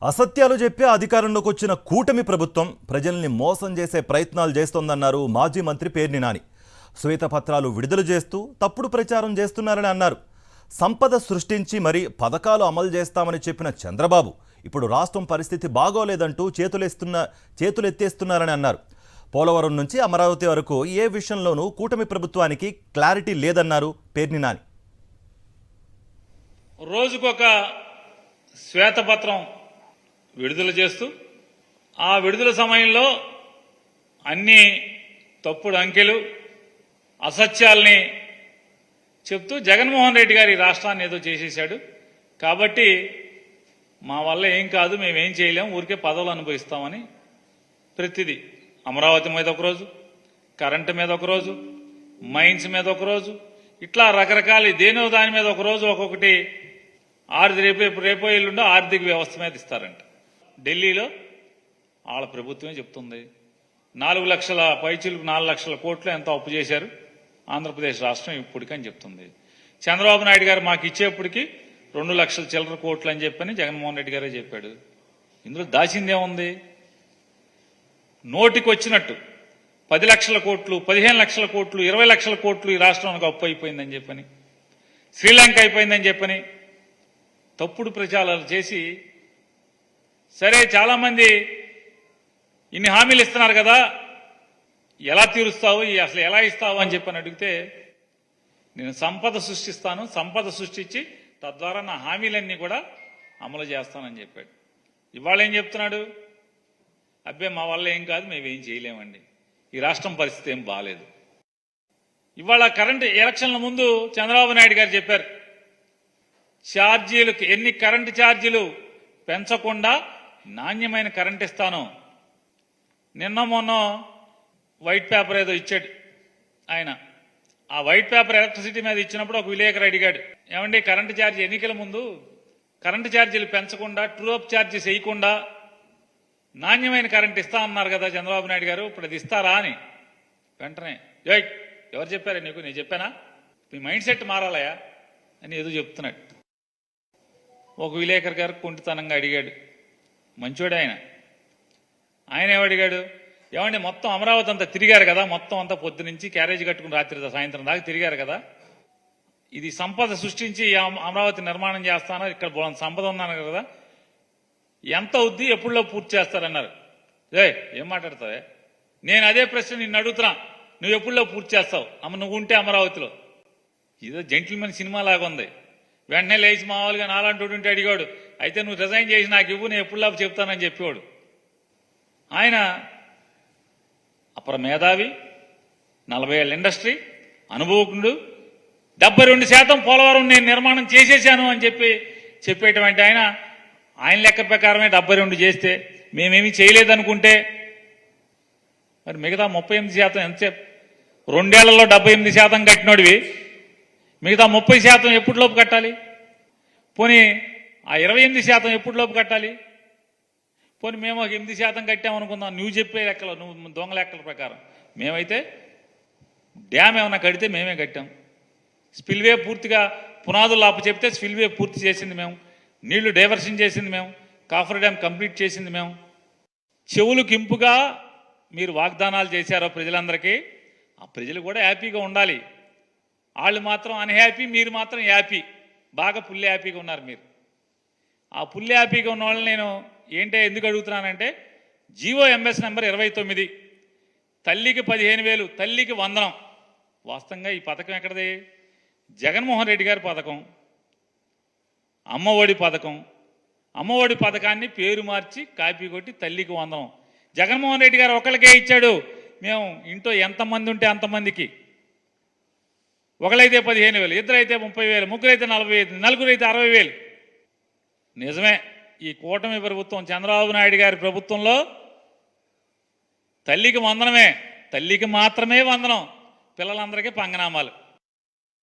అసత్యాలు చెప్పి అధికారంలోకి వచ్చిన కూటమి ప్రభుత్వం ప్రజల్ని మోసం చేసే ప్రయత్నాలు చేస్తోందన్నారు మాజీ మంత్రి పేర్ని నాని. శ్వేతపత్రాలు విడుదల చేస్తూ తప్పుడు ప్రచారం చేస్తున్నారని అన్నారు. సంపద సృష్టించి మరి పథకాలు అమలు చేస్తామని చెప్పిన చంద్రబాబు ఇప్పుడు రాష్ట్రం పరిస్థితి బాగోలేదంటూ చేతులెత్తేస్తున్నారని అన్నారు. పోలవరం నుంచి అమరావతి వరకు ఏ విషయంలోనూ కూటమి ప్రభుత్వానికి క్లారిటీ లేదన్నారు పేర్ని నాని. రోజుకొక శ్వేతపత్రం విడుదల చేస్తూ ఆ విడుదల సమయంలో అన్ని తప్పుడు అంకెలు అసత్యాల్ని చెప్తూ జగన్మోహన్ రెడ్డి గారు ఈ రాష్ట్రాన్ని ఏదో చేసేశాడు, కాబట్టి మా వల్ల ఏం కాదు, మేమేం చేయలేం, ఊరికే పదవులు అనుభవిస్తామని ప్రతిదీ అమరావతి మీద ఒకరోజు, కరెంటు మీద ఒకరోజు, మైన్స్ మీద ఒకరోజు, ఇట్లా రకరకాల దేనో దాని మీద ఒకరోజు ఒక్కొక్కటి రేపో ఎల్లుండో ఆర్థిక వ్యవస్థ మీద ఇస్తారంట. ఢిల్లీలో వాళ్ళ ప్రభుత్వమే చెప్తుంది 4 లక్షల పైచిలకు 4 లక్షల కోట్లు ఎంతో అప్పు చేశారు ఆంధ్రప్రదేశ్ రాష్ట్రం ఇప్పటికని చెప్తుంది. చంద్రబాబు నాయుడు గారు మాకు ఇచ్చేప్పటికి 2 లక్షల చిల్లర కోట్లు అని చెప్పని జగన్మోహన్ రెడ్డి గారే చెప్పాడు. ఇందులో దాచిందేముంది? నోటికి వచ్చినట్టు 10 లక్షల కోట్లు, 15 లక్షల కోట్లు, 20 లక్షల కోట్లు ఈ రాష్ట్రానికి అప్పు అయిపోయిందని చెప్పని, శ్రీలంక అయిపోయిందని చెప్పని తప్పుడు ప్రచారాలు చేసి, సరే చాలామంది ఇన్ని హామీలు ఇస్తున్నారు కదా, ఎలా తీరుస్తావు, అసలు ఎలా ఇస్తావు అని చెప్పని అడిగితే, నేను సంపద సృష్టిస్తాను, సంపద సృష్టించి తద్వారా నా హామీలన్నీ కూడా అమలు చేస్తానని చెప్పాడు. ఇవాళ ఏం చెప్తున్నాడు? అబ్బే మా వల్ల ఏం కాదు, మేమేం చేయలేమండి, ఈ రాష్ట్రం పరిస్థితి ఏం బాగాలేదు. ఇవాళ కరెంటు ఎలక్షన్ల ముందు చంద్రబాబు నాయుడు గారు చెప్పారు, ఛార్జీలకు కరెంటు ఛార్జీలు పెంచకుండా నాణ్యమైన కరెంట్ ఇస్తాను. నిన్న మొన్న వైట్ పేపర్ ఏదో ఇచ్చాడు ఆయన. ఆ వైట్ పేపర్ ఎలక్ట్రిసిటీ మీద ఇచ్చినప్పుడు ఒక విలేకరు అడిగాడు, ఏమండి కరెంటు ఛార్జీ ఎన్నికల ముందు కరెంటు ఛార్జీలు పెంచకుండా, ట్రూ అప్ ఛార్జీస్ వేయకుండా నాణ్యమైన కరెంట్ ఇస్తా అన్నారు కదా చంద్రబాబు నాయుడు గారు, ఇప్పుడు అది ఇస్తారా అని. వెంటనే ఎవరు చెప్పారా నీకు, నేను చెప్పానా, మీ మైండ్ సెట్ మారాలయా అని ఏదో చెప్తున్నాడు. ఒక విలేకరు గారు కుంటితనంగా అడిగాడు, మంచోడు ఆయన ఏమడిగాడు, ఏమండి మొత్తం అమరావతి అంతా తిరిగారు కదా, మొత్తం అంతా పొద్దు నుంచి క్యారేజీ కట్టుకుని రాత్రి సాయంత్రం దాకా తిరిగారు కదా, ఇది సంపద సృష్టించి అమరావతి నిర్మాణం చేస్తాను, ఇక్కడ సంపద ఉన్నాను కదా, ఎంత అవుద్ది, ఎప్పుడులో పూర్తి చేస్తారన్నారు. ఏం మాట్లాడతావే, నేను అదే ప్రశ్న నిన్ను అడుగుతున్నా, నువ్వు ఎప్పుడులో పూర్తి చేస్తావు, నువ్వు ఉంటే అమరావతిలో. ఇదో జెంటిల్మెన్ సినిమా లాగా ఉంది. వెంటనే లేచి మామూలుగా నాలాంటి ఉంటే అడిగాడు, అయితే నువ్వు రిజైన్ చేసి నాకు ఇవ్వు, నేను ఎప్పుడులాపు చెప్తానని చెప్పేవాడు. ఆయన అపర మేధావి, 40 ఏళ్ళ ఇండస్ట్రీ అనుభవజ్ఞుడు, 72% పోలవరం నేను నిర్మాణం చేసేసాను అని చెప్పేటువంటి ఆయన లెక్క ప్రకారమే 72 చేస్తే, మేమేమీ చేయలేదనుకుంటే మరి మిగతా 38% ఎంతసేపు? 2 ఏళ్లలో 78% కట్టినోడివి, మిగతా 30% ఎప్పటిలోపు కట్టాలి? పోనీ ఆ 28% ఎప్పటిలోపు కట్టాలి? పోనీ మేము ఒక 8% కట్టామనుకుందాం, నువ్వు చెప్పే లెక్కలు, నువ్వు దొంగ లెక్కల ప్రకారం. మేమైతే డ్యామ్ ఏమన్నా కడితే మేమే కట్టాం, స్పిల్వే పూర్తిగా పునాదులు ఆపు చెప్తే స్పిల్వే పూర్తి చేసింది మేము, నీళ్లు డైవర్షన్ చేసింది మేము, కాఫర్ డ్యామ్ కంప్లీట్ చేసింది మేము. చెవులకు ఇంపుగా మీరు వాగ్దానాలు చేశారో ప్రజలందరికీ, ఆ ప్రజలు కూడా హ్యాపీగా ఉండాలి. వాళ్ళు మాత్రం అన్హ్యాపీ, మీరు మాత్రం హ్యాపీ, బాగా ఫుల్ హ్యాపీగా ఉన్నారు మీరు. ఆ ఫుల్ హ్యాపీగా ఉన్న వాళ్ళని నేను ఎందుకు అడుగుతున్నానంటే, GOMS నెంబర్ 29, తల్లికి 15,000, తల్లికి వందనం. వాస్తవంగా ఈ పథకం ఎక్కడది? జగన్మోహన్ రెడ్డి గారి పథకం, అమ్మఒడి పథకం. అమ్మఒడి పథకాన్ని పేరు మార్చి కాపీ కొట్టి తల్లికి వందనం జగన్మోహన్ రెడ్డి గారు ఒకరికే ఇచ్చాడు. మేము ఇంట్లో ఎంతమంది ఉంటే అంతమందికి, ఒకరైతే 15,000, ఇద్దరైతే 30,000, ముగ్గురైతే 40,000, నలుగురైతే 60,000. నిజమే, ఈ కూటమి ప్రభుత్వం చంద్రబాబు నాయుడు గారి ప్రభుత్వంలో తల్లికి వందనమే, తల్లికి మాత్రమే వందనం, పిల్లలందరికీ పంగనామాలు.